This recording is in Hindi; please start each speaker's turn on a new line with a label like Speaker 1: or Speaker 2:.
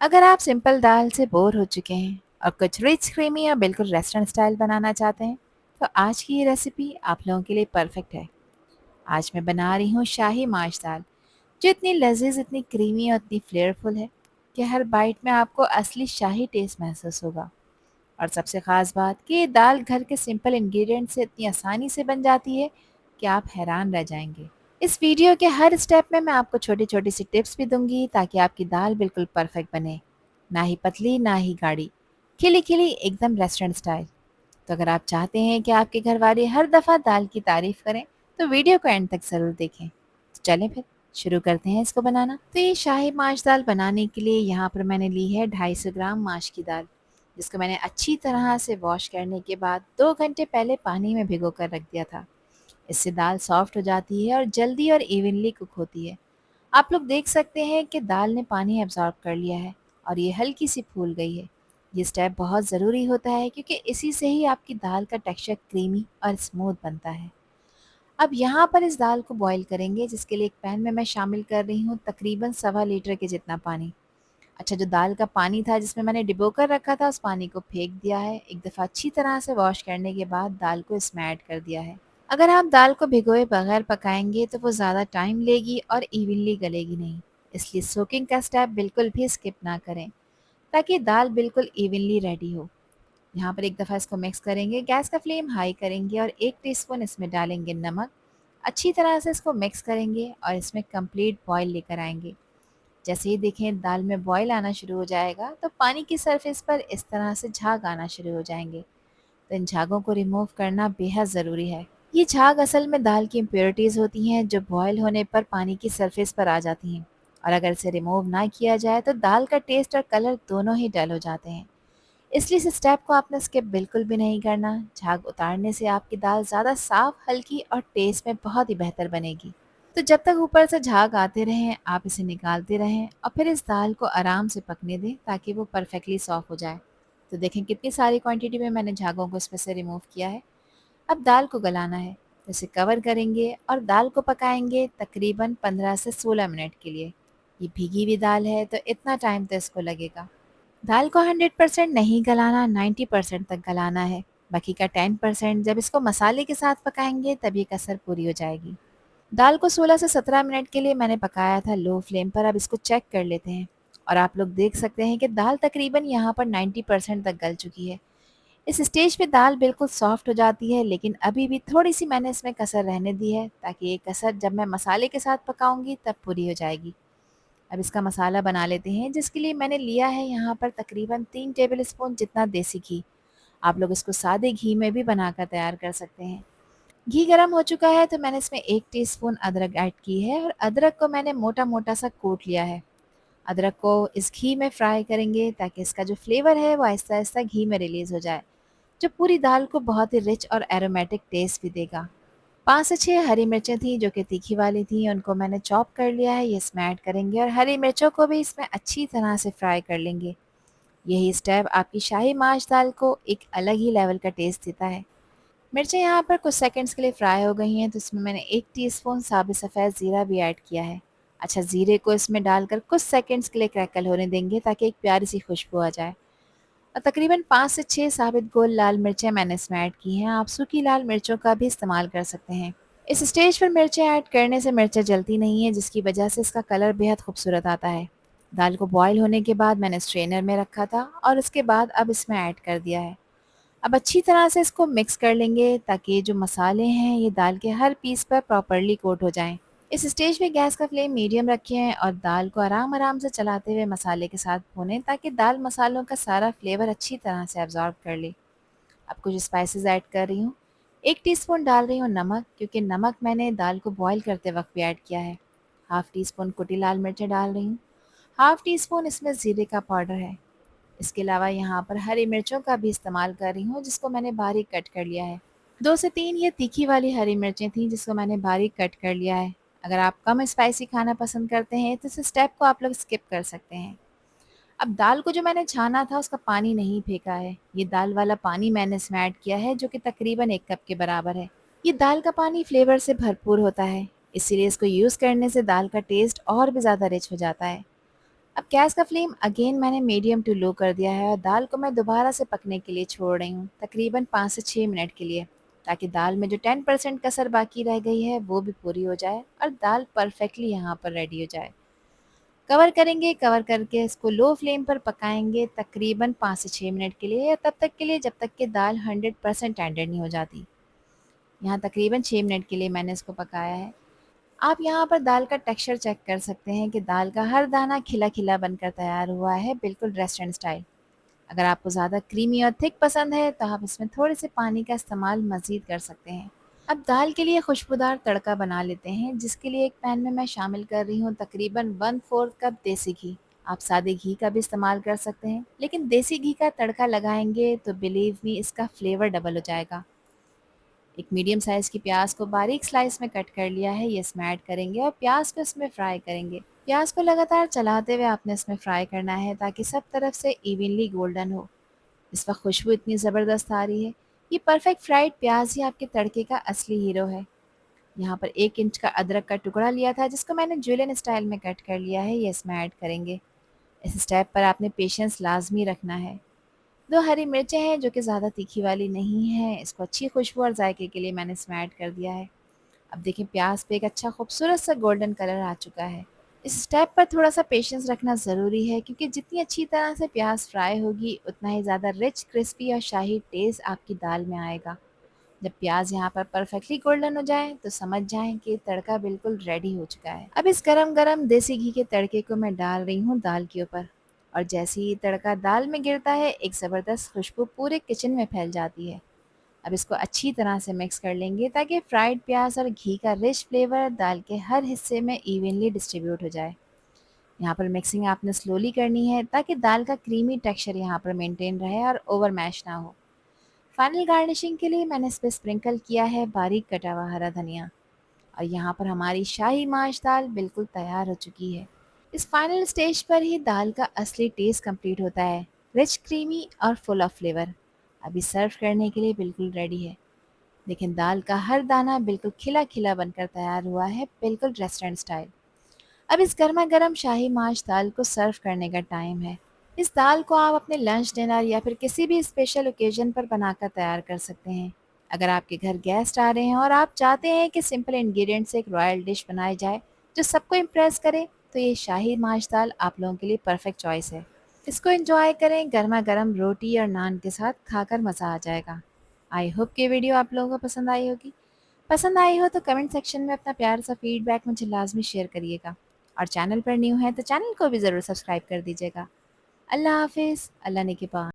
Speaker 1: अगर आप सिंपल दाल से बोर हो चुके हैं और कुछ रिच क्रीमी या बिल्कुल रेस्टोरेंट स्टाइल बनाना चाहते हैं, तो आज की ये रेसिपी आप लोगों के लिए परफेक्ट है। आज मैं बना रही हूँ शाही माश दाल, जो इतनी लजीज, इतनी क्रीमी और इतनी फ्लेवरफुल है कि हर बाइट में आपको असली शाही टेस्ट महसूस होगा। और सबसे ख़ास बात कि ये दाल घर के सिंपल इंग्रेडिएंट से इतनी आसानी से बन जाती है कि आप हैरान रह जाएंगे। इस वीडियो के हर स्टेप में मैं आपको छोटी छोटी सी टिप्स भी दूंगी ताकि आपकी दाल बिल्कुल परफेक्ट बने, ना ही पतली ना ही गाढ़ी, खिली खिली एकदम रेस्टोरेंट स्टाइल। तो अगर आप चाहते हैं कि आपके घर वाले हर दफ़ा दाल की तारीफ करें, तो वीडियो को एंड तक ज़रूर देखें। तो चलें फिर शुरू करते हैं इसको बनाना। तो ये शाही माश दाल बनाने के लिए यहाँ पर मैंने ली है 250 ग्राम माश की दाल, जिसको मैंने अच्छी तरह से वॉश करने के बाद 2 घंटे पहले पानी में भिगो कर रख दिया था। इससे दाल सॉफ्ट हो जाती है और जल्दी और इवनली कुक होती है। आप लोग देख सकते हैं कि दाल ने पानी एब्जॉर्ब कर लिया है और ये हल्की सी फूल गई है। ये स्टेप बहुत ज़रूरी होता है क्योंकि इसी से ही आपकी दाल का टेक्सचर क्रीमी और स्मूथ बनता है। अब यहाँ पर इस दाल को बॉईल करेंगे, जिसके लिए एक पैन में मैं शामिल कर रही हूँ तकरीबन 1.25 लीटर के जितना पानी। अच्छा, जो दाल का पानी था जिसमें मैंने डिबो कर रखा था, उस पानी को फेंक दिया है। एक दफ़ा अच्छी तरह से वॉश करने के बाद दाल को इसमें ऐड कर दिया है। अगर आप दाल को भिगोए बगैर पकाएंगे तो वो ज़्यादा टाइम लेगी और इवनली गलेगी नहीं। इसलिए सोकिंग का स्टेप बिल्कुल भी स्किप ना करें, ताकि दाल बिल्कुल इवनली रेडी हो। यहाँ पर एक दफ़ा इसको मिक्स करेंगे, गैस का फ्लेम हाई करेंगे और 1 टीस्पून इसमें डालेंगे नमक। अच्छी तरह से इसको मिक्स करेंगे और इसमें कंप्लीट बॉईल लेकर आएंगे। जैसे ही देखें दाल में बॉईल आना शुरू हो जाएगा, तो पानी की सरफेस पर इस तरह से झाग आना शुरू हो जाएंगे। तो इन झागों को रिमूव करना बेहद ज़रूरी है। ये झाग असल में दाल की इम्प्योरिटीज़ होती हैं, जो बॉयल होने पर पानी की सरफेस पर आ जाती हैं। और अगर इसे रिमूव ना किया जाए तो दाल का टेस्ट और कलर दोनों ही डल हो जाते हैं। इसलिए इस स्टेप को आपने स्किप बिल्कुल भी नहीं करना। झाग उतारने से आपकी दाल ज़्यादा साफ, हल्की और टेस्ट में बहुत ही बेहतर बनेगी। तो जब तक ऊपर से झाग आते रहें, आप इसे निकालते रहें और फिर इस दाल को आराम से पकने दें ताकि वो परफेक्टली सॉफ्ट हो जाए। तो देखें कितनी सारी क्वांटिटी में मैंने झागों को इसमें से रिमूव किया है। अब दाल को गलाना है, तो इसे कवर करेंगे और दाल को पकाएंगे तकरीबन 15 से 16 मिनट के लिए। ये भीगी हुई दाल है तो इतना टाइम तो इसको लगेगा। दाल को 100% नहीं गलाना, 90% तक गलाना है। बाकी का 10% जब इसको मसाले के साथ पकाएंगे तब ये कसर पूरी हो जाएगी। दाल को 16 से 17 मिनट के लिए मैंने पकाया था लो फ्लेम पर। अब इसको चेक कर लेते हैं और आप लोग देख सकते हैं कि दाल तकरीबन यहाँ पर 90% तक गल चुकी है। इस स्टेज पे दाल बिल्कुल सॉफ्ट हो जाती है, लेकिन अभी भी थोड़ी सी मैंने इसमें कसर रहने दी है, ताकि ये कसर जब मैं मसाले के साथ पकाऊंगी तब पूरी हो जाएगी। अब इसका मसाला बना लेते हैं, जिसके लिए मैंने लिया है यहाँ पर तकरीबन 3 टेबल स्पून जितना देसी घी। आप लोग इसको सादे घी में भी बनाकर तैयार कर सकते हैं। घी गरम हो चुका है तो मैंने इसमें 1 टीस्पून अदरक ऐड की है और अदरक को मैंने मोटा मोटा सा कूट लिया है। अदरक को इस घी में फ्राई करेंगे ताकि इसका जो फ्लेवर है वो आहिस्ता आहिस्ता घी में रिलीज़ हो जाए, जो पूरी दाल को बहुत ही रिच और एरोमेटिक टेस्ट भी देगा। 5 से 6 हरी मिर्चें थी जो कि तीखी वाली थी, उनको मैंने चॉप कर लिया है, ये इसमें ऐड करेंगे और हरी मिर्चों को भी इसमें अच्छी तरह से फ्राई कर लेंगे। यही स्टेप आपकी शाही माश दाल को एक अलग ही लेवल का टेस्ट देता है। मिर्चें यहाँ पर कुछ सेकंड्स के लिए फ्राई हो गई हैं, तो इसमें मैंने 1 टीस्पून साबुत सफ़ेद ज़ीरा भी ऐड किया है। अच्छा, ज़ीरे को इसमें डालकर कुछ सेकंड्स के लिए क्रैकल होने देंगे ताकि एक प्यारी सी खुशबू आ जाए। और तकरीबन 5 से 6 साबित गोल लाल मिर्चें मैंने इसमें ऐड की हैं। आप सूखी लाल मिर्चों का भी इस्तेमाल कर सकते हैं। इस स्टेज पर मिर्चें ऐड करने से मिर्चें जलती नहीं है, जिसकी वजह से इसका कलर बेहद खूबसूरत आता है। दाल को बॉईल होने के बाद मैंने स्ट्रेनर में रखा था और उसके बाद अब इसमें ऐड कर दिया है। अब अच्छी तरह से इसको मिक्स कर लेंगे ताकि ये जो मसाले हैं ये दाल के हर पीस पर प्रॉपरली कोट हो जाएं। इस स्टेज पे गैस का फ्लेम मीडियम रखें और दाल को आराम आराम से चलाते हुए मसाले के साथ भूनें ताकि दाल मसालों का सारा फ्लेवर अच्छी तरह से एब्जॉर्ब कर ले। अब कुछ स्पाइसेस ऐड कर रही हूँ। 1 टीस्पून डाल रही हूँ नमक, क्योंकि नमक मैंने दाल को बॉईल करते वक्त भी ऐड किया है। हाफ़ टी स्पून कुटी लाल मिर्चें डाल रही हूँ। हाफ़ टी स्पून इसमें ज़ीरे का पाउडर है। इसके अलावा यहाँ पर हरी मिर्चों का भी इस्तेमाल कर रही हूँ, जिसको मैंने बारीक कट कर लिया है। 2 से 3 ये तीखी वाली हरी मिर्चें थीं, जिसको मैंने बारीक कट कर लिया है। अगर आप कम स्पाइसी खाना पसंद करते हैं तो इस स्टेप को आप लोग स्किप कर सकते हैं। अब दाल को जो मैंने छाना था उसका पानी नहीं फेंका है। ये दाल वाला पानी मैंने इसमें ऐड किया है, जो कि तकरीबन 1 कप के बराबर है। ये दाल का पानी फ्लेवर से भरपूर होता है, इसीलिए इसको यूज़ करने से दाल का टेस्ट और भी ज़्यादा रिच हो जाता है। अब गैस का फ्लेम अगेन मैंने मीडियम टू लो कर दिया है और दाल को मैं दोबारा से पकने के लिए छोड़ रही हूँ, तकरीबन 5 से 6 मिनट के लिए, ताकि दाल में जो 10% कसर बाकी रह गई है वो भी पूरी हो जाए और दाल परफेक्टली यहाँ पर रेडी हो जाए। कवर करेंगे, कवर करके इसको लो फ्लेम पर पकाएंगे तकरीबन 5 से 6 मिनट के लिए, या तब तक के लिए जब तक कि दाल 100% टेंडर नहीं हो जाती। यहाँ तकरीबन 6 मिनट के लिए मैंने इसको पकाया है। आप यहाँ पर दाल का टेक्सचर चेक कर सकते हैं कि दाल का हर दाना खिला-खिला बनकर तैयार हुआ है, बिल्कुल रेस्टोरेंट स्टाइल। अगर आपको ज़्यादा क्रीमी और थिक पसंद है, तो आप इसमें थोड़े-से पानी का इस्तेमाल मज़ीद कर सकते हैं। अब दाल के लिए खुशबूदार तड़का बना लेते हैं, जिसके लिए एक पैन में मैं शामिल कर रही हूँ तकरीबन 1/4 कप देसी घी। आप सादे घी का भी इस्तेमाल कर सकते हैं, लेकिन देसी घी का तड़का लगाएँगे तो बिलीव मी इसका फ्लेवर डबल हो जाएगा। एक मीडियम साइज़ की प्याज को बारीक स्लाइस में कट कर लिया है, ये इसमें ऐड करेंगे और प्याज को इसमें फ्राई करेंगे। प्याज को लगातार चलाते हुए आपने इसमें फ्राई करना है ताकि सब तरफ से इवनली गोल्डन हो। इस वक्त खुशबू इतनी ज़बरदस्त आ रही है। ये परफेक्ट फ्राइड प्याज ही आपके तड़के का असली हीरो है। यहाँ पर 1 इंच का अदरक का टुकड़ा लिया था, जिसको मैंने जुलियन स्टाइल में कट कर लिया है, ये इसमें ऐड करेंगे। इस स्टेप पर आपने पेशेंस लाजमी रखना है। 2 हरी मिर्चें हैं जो कि ज़्यादा तीखी वाली नहीं है, इसको अच्छी खुशबू और जायके के लिए मैंने इसमें ऐड कर दिया है। अब देखिए प्याज पे एक अच्छा खूबसूरत सा गोल्डन कलर आ चुका है। इस स्टेप पर थोड़ा सा पेशेंस रखना ज़रूरी है, क्योंकि जितनी अच्छी तरह से प्याज फ्राई होगी उतना ही ज़्यादा रिच, क्रिस्पी और शाही टेस्ट आपकी दाल में आएगा। जब प्याज यहाँ पर परफेक्टली गोल्डन हो जाए तो समझ जाएं कि तड़का बिल्कुल रेडी हो चुका है। अब इस गरम गरम देसी घी के तड़के को मैं डाल रही हूँ दाल के ऊपर, और जैसे ही तड़का दाल में गिरता है एक ज़बरदस्त खुशबू पूरे किचन में फैल जाती है। अब इसको अच्छी तरह से मिक्स कर लेंगे ताकि फ्राइड प्याज और घी का रिच फ्लेवर दाल के हर हिस्से में इवनली डिस्ट्रीब्यूट हो जाए। यहाँ पर मिक्सिंग आपने स्लोली करनी है ताकि दाल का क्रीमी टेक्सचर यहाँ पर मेंटेन रहे और ओवर मैश ना हो। फाइनल गार्निशिंग के लिए मैंने इस पे स्प्रिंकल किया है बारीक कटा हुआ हरा धनिया, और यहाँ पर हमारी शाही माश दाल बिल्कुल तैयार हो चुकी है। इस फाइनल स्टेज पर ही दाल का असली टेस्ट कंप्लीट होता है, रिच, क्रीमी और फुल ऑफ फ्लेवर। अभी सर्व करने के लिए बिल्कुल रेडी है। लेकिन दाल का हर दाना बिल्कुल खिला-खिला बनकर तैयार हुआ है, बिल्कुल रेस्टोरेंट स्टाइल। अब इस गरमा-गरम शाही माश दाल को सर्व करने का टाइम है। इस दाल को आप अपने लंच, डिनर या फिर किसी भी स्पेशल ओकेजन पर बनाकर तैयार कर सकते हैं। अगर आपके घर गेस्ट आ रहे हैं और आप चाहते हैं कि सिंपल इंग्रेडिएंट से एक रॉयल डिश बनाई जाए जो सबको इम्प्रेस करे, तो ये शाही माश दाल आप लोगों के लिए परफेक्ट चॉइस है। इसको एंजॉय करें गर्मा-गर्म रोटी और नान के साथ, खाकर मज़ा आ जाएगा। आई होप कि वीडियो आप लोगों को पसंद आई होगी। पसंद आई हो तो कमेंट सेक्शन में अपना प्यार सा फीडबैक मुझे लाज़मी शेयर करिएगा, और चैनल पर न्यू हैं तो चैनल को भी ज़रूर सब्सक्राइब कर दीजिएगा। अल्लाह हाफ़िज़, अल्लाह ने के पास।